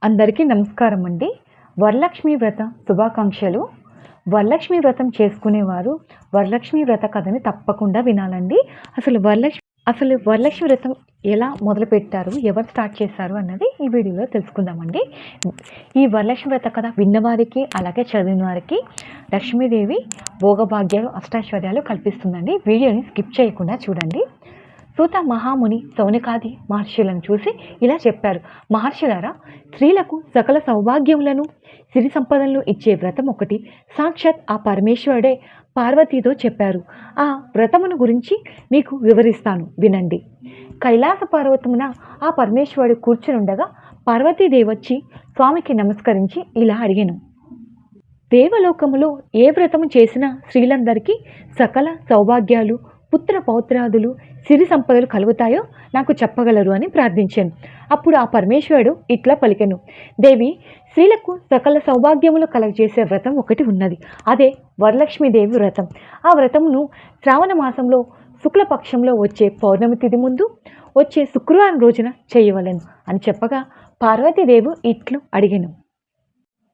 అందరికీ నమస్కారం అండి. వరలక్ష్మి వ్రత శుభాకాంక్షలు. వరలక్ష్మి వ్రతం చేసుకునేవారు వరలక్ష్మి వ్రత కథని తప్పకుండా వినాలండి. అసలు వరలక్ష్మి వ్రతం ఎలా మొదలుపెట్టారు, ఎవరు స్టార్ట్ చేశారు అన్నది ఈ వీడియోలో తెలుసుకుందామండి. ఈ వరలక్ష్మి వ్రత కథ విన్నవారికి అలాగే చదివిన వారికి లక్ష్మీదేవి భోగభాగ్యాలు అష్టాశ్వర్యాలు కల్పిస్తుందండి. వీడియోని స్కిప్ చేయకుండా చూడండి. సూత మహాముని సౌనకాది మహర్షులను చూసి ఇలా చెప్పారు: మహర్షులారా, స్త్రీలకు సకల సౌభాగ్యములను సిరి సంపదలను ఇచ్చే వ్రతం ఒకటి సాక్షాత్ ఆ పరమేశ్వరుడే పార్వతీతో చెప్పారు. ఆ వ్రతమును గురించి మీకు వివరిస్తాను, వినండి. కైలాస పర్వతమున ఆ పరమేశ్వరుడు కూర్చునుండగా పార్వతీదేవి వచ్చి స్వామికి నమస్కరించి ఇలా అడిగాను: దేవలోకములో ఏ వ్రతము చేసినా స్త్రీలందరికీ సకల సౌభాగ్యాలు, పుత్ర పౌత్రాదులు, సిరి సంపదలు కలుగుతాయో నాకు చెప్పగలరు అని ప్రార్థించాను. అప్పుడు ఆ పరమేశ్వరుడు ఇట్లా పలికెను: దేవి, స్త్రీలకు సకల సౌభాగ్యములు కలగజేసే వ్రతం ఒకటి ఉన్నది. అదే వరలక్ష్మీదేవి వ్రతం. ఆ వ్రతమును శ్రావణ మాసంలో శుక్లపక్షంలో వచ్చే పౌర్ణమి తిథి ముందు వచ్చే శుక్రవారం రోజున చేయవలెను అని చెప్పగా పార్వతీదేవి ఇట్లు అడిగెను: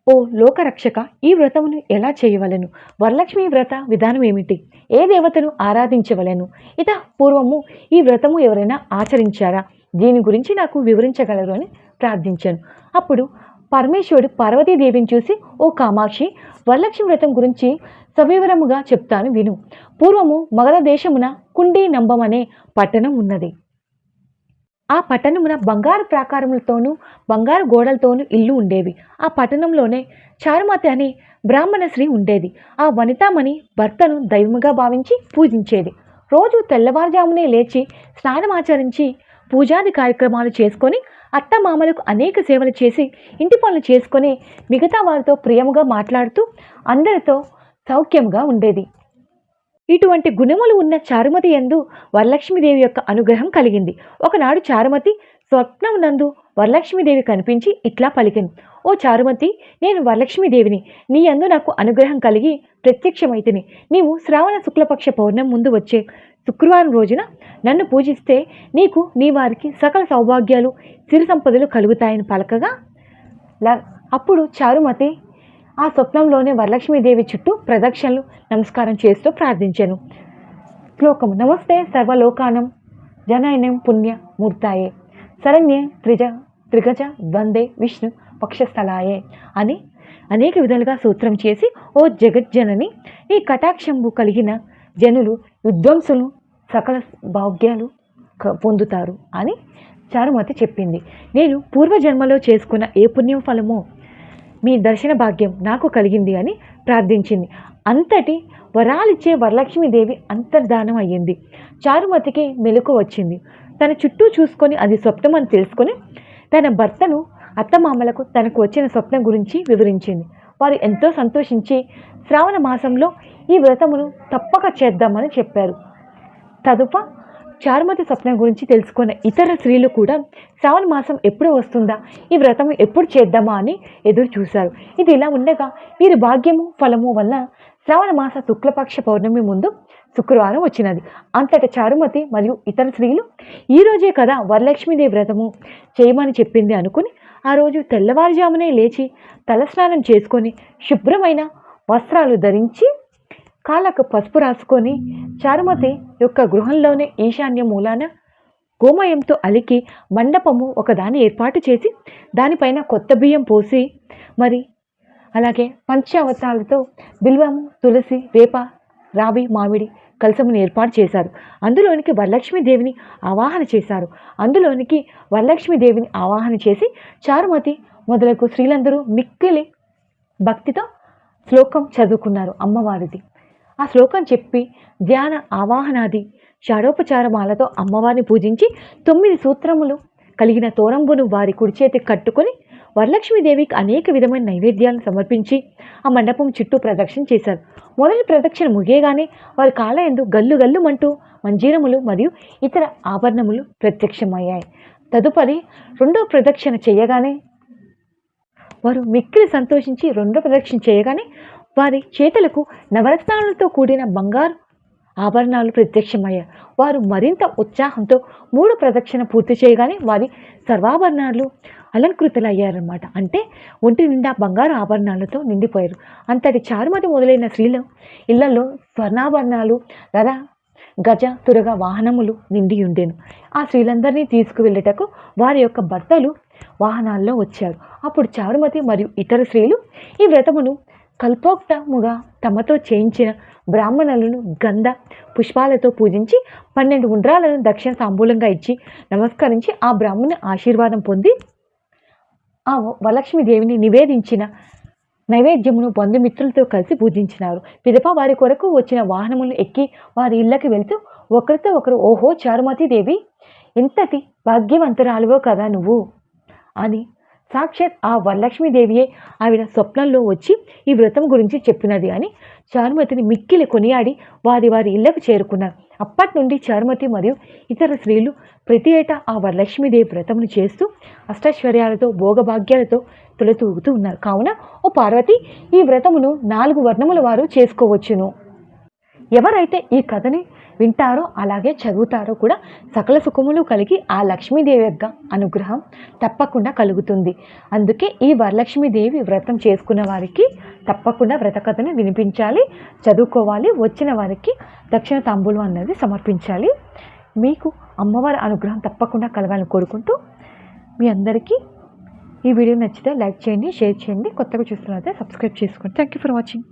ఓ లోకరక్షక, ఈ వ్రతమును ఎలా చేయవలెను? వరలక్ష్మి వ్రత విధానం ఏమిటి? ఏ దేవతను ఆరాధించవలెను? ఇత పూర్వము ఈ వ్రతము ఎవరైనా ఆచరించారా? దీని గురించి నాకు వివరించగలరు అని ప్రార్థించాను. అప్పుడు పరమేశ్వరుడు పార్వతీదేవిని చూసి, ఓ కామాక్షి, వరలక్ష్మి వ్రతం గురించి సవివరముగా చెప్తాను విను. పూర్వము మగధ దేశమున కుండీ నంబం అనే పట్టణం ఉన్నది. ఆ పట్టణమున బంగారు ప్రాకారములతోనూ బంగారు గోడలతోనూ ఇల్లు ఉండేవి. ఆ పట్టణంలోనే చారుమతి అనే బ్రాహ్మణ స్త్రీ ఉండేది. ఆ వనితామణి భర్తను దైవముగా భావించి పూజించేది. రోజు తెల్లవారుజామునే లేచి స్నానమాచరించి పూజాది కార్యక్రమాలు చేసుకొని అత్తమామలకు అనేక సేవలు చేసి ఇంటి పనులు చేసుకొని మిగతా వారితో ప్రియముగా మాట్లాడుతూ అందరితో సౌఖ్యముగా ఉండేది. ఇటువంటి గుణములు ఉన్న చారుమతి యందు వరలక్ష్మీదేవి యొక్క అనుగ్రహం కలిగింది. ఒకనాడు చారుమతి స్వప్నం నందు వరలక్ష్మీదేవి కనిపించి ఇట్లా పలికెను: ఓ చారుమతి, నేను వరలక్ష్మీదేవిని. నీ యందు నాకు అనుగ్రహం కలిగి ప్రత్యక్షమైతిని. నీవు శ్రావణ శుక్లపక్ష పౌర్ణమి ముందు వచ్చే శుక్రవారం రోజున నన్ను పూజిస్తే నీకు నీ వారికి సకల సౌభాగ్యాలు, సిరి సంపదలు కలుగుతాయని పలకగా అప్పుడు చారుమతి ఆ స్వప్నంలోనే వరలక్ష్మీదేవి చుట్టూ ప్రదక్షిణలు నమస్కారం చేస్తూ ప్రార్థించాను. శ్లోకం: నమస్తే సర్వలోకానం జనైనం పుణ్య మూర్తాయే శరణ్యే త్రిగజ ద్వందే విష్ణు పక్షస్థలాయే అని అనేక విధాలుగా సూత్రం చేసి, ఓ జగజ్జనని, ఈ కటాక్షంబు కలిగిన జనులు విద్వాంసులు సకల భాగ్యాలు పొందుతారు అని చారుమతి చెప్పింది. నేను పూర్వజన్మలో చేసుకున్న ఏ పుణ్యం ఫలమో మీ దర్శన భాగ్యం నాకు కలిగింది అని ప్రార్థించింది. అంతటి వరాలిచ్చే వరలక్ష్మీదేవి అంతర్ధానం అయ్యింది. చారుమతికి మెలకు వచ్చింది. తన చుట్టూ చూసుకొని అది స్వప్నం అని తెలుసుకొని తన భర్తను అత్తమామలకు తనకు వచ్చిన స్వప్నం గురించి వివరించింది. వారు ఎంతో సంతోషించి శ్రావణ మాసంలో ఈ వ్రతమును తప్పక చేద్దామని చెప్పారు. తదుప చారుమతి స్వప్నం గురించి తెలుసుకున్న ఇతర స్త్రీలు కూడా శ్రావణ మాసం ఎప్పుడు వస్తుందా, ఈ వ్రతం ఎప్పుడు చేద్దామా అని ఎదురు చూశారు. ఇది ఇలా ఉండగా వీరి భాగ్యము ఫలము వల్ల శ్రావణ మాస శుక్లపక్ష పౌర్ణమి ముందు శుక్రవారం వచ్చినది. అంతటా చారుమతి మరియు ఇతర స్త్రీలు ఈ రోజే కదా వరలక్ష్మీదేవి వ్రతము చేయమని చెప్పింది అనుకుని ఆ రోజు తెల్లవారుజామునే లేచి తలస్నానం చేసుకొని శుభ్రమైన వస్త్రాలు ధరించి కాళ్ళకు పసుపు రాసుకొని చారుమతి యొక్క గృహంలోనే ఈశాన్య మూలాన గోమయంతో అలికి మండపము ఒకదాన్ని ఏర్పాటు చేసి దానిపైన కొత్త బియ్యం పోసి మరి అలాగే పంచావతాలతో బిల్వము, తులసి, వేప, రావి, మామిడి కలసమును ఏర్పాటు చేశారు. అందులోనికి వరలక్ష్మీదేవిని ఆవాహన చేసి చారుమతి మొదలగు స్త్రీలందరూ మిక్కిలి భక్తితో శ్లోకం చదువుకున్నారు అమ్మవారిది. ఆ శ్లోకం చెప్పి ధ్యాన ఆవాహనాది షాడోపచారమాలతో అమ్మవారిని పూజించి 9 సూత్రములు కలిగిన తోరంబును వారి కుడి చేతికి కట్టుకొని వరలక్ష్మీదేవికి అనేక విధమైన నైవేద్యాలను సమర్పించి ఆ మండపం చుట్టూ ప్రదక్షిణ చేశారు. మొదటి ప్రదక్షిణ ముగియగానే వారి కాళ్ళ యందు గల్లు గల్లుమంటూ మంజీరములు మరియు ఇతర ఆభరణములు ప్రత్యక్షమయ్యాయి. తదుపరి రెండో ప్రదక్షిణ చేయగానే వారు మిక్కిలి సంతోషించి వారి చేతులకు నవరత్నాలతో కూడిన బంగారు ఆభరణాలు ప్రత్యక్షమయ్యాయి. వారు మరింత ఉత్సాహంతో 3 ప్రదక్షిణ పూర్తి చేయగానే వారి సర్వాభరణాలు అలంకృతులయ్యారన్నమాట. అంటే ఒంటి నిండా బంగారు ఆభరణాలతో నిండిపోయారు. అంతటి చారుమతి మొదలైన స్త్రీలు ఇళ్లలో స్వర్ణాభరణాలు, రథ గజ తురగ వాహనములు నిండి ఉండెను. ఆ స్త్రీలందరినీ తీసుకువెళ్ళుటకు వారి యొక్క భర్తలు వాహనాల్లో వచ్చారు. అప్పుడు చారుమతి మరియు ఇతర స్త్రీలు ఈ వ్రతమును కల్పోక్తముగా తమతో చేయించిన బ్రాహ్మణులను గంధ పుష్పాలతో పూజించి 12 ఉండ్రాలను దక్షిణ తాంబూలంగా ఇచ్చి నమస్కరించి ఆ బ్రాహ్మణుని ఆశీర్వాదం పొంది ఆ వరలక్ష్మీదేవిని నివేదించిన నైవేద్యమును బంధుమిత్రులతో కలిసి పూజించినారు. పిదప వారి కొరకు వచ్చిన వాహనములను ఎక్కి వారి ఇళ్ళకి వెళ్తూ ఒకరితో ఒకరు, ఓహో చారుమతి దేవి, ఎంతటి భాగ్యవంతురాలువో కదా నువ్వు అని సాక్షాత్ ఆ వరలక్ష్మీదేవియే ఆవిడ స్వప్నంలో వచ్చి ఈ వ్రతం గురించి చెప్పినది అని చారుమతిని మిక్కిలి కొనియాడి వారి వారి ఇళ్లకు చేరుకున్నారు. అప్పటి నుండి చారుమతి మరియు ఇతర స్త్రీలు ప్రతి ఏటా ఆ వరలక్ష్మీదేవి వ్రతమును చేస్తూ అష్టైశ్వర్యాలతో భోగభాగ్యాలతో తొలతూగుతూ ఉన్నారు. కావున ఓ పార్వతి, ఈ వ్రతమును 4 వర్ణముల వారు చేసుకోవచ్చును. ఎవరైతే ఈ కథని వింటారో అలాగే చదువుతారో కూడా సకల సుఖములు కలిగి ఆ లక్ష్మీదేవి యొక్క అనుగ్రహం తప్పకుండా కలుగుతుంది. అందుకే ఈ వరలక్ష్మీదేవి వ్రతం చేసుకున్న వారికి తప్పకుండా వ్రత కథని వినిపించాలి, చదువుకోవాలి, వచ్చిన వారికి దక్షిణ తాంబూలం అన్నది సమర్పించాలి. మీకు అమ్మవారి అనుగ్రహం తప్పకుండా కలగాలని కోరుకుంటూ మీ అందరికీ ఈ వీడియో నచ్చితే లైక్ చేయండి, షేర్ చేయండి, కొత్తగా చూస్తున్నట్లయితే సబ్స్క్రైబ్ చేసుకోండి. Thank you for watching.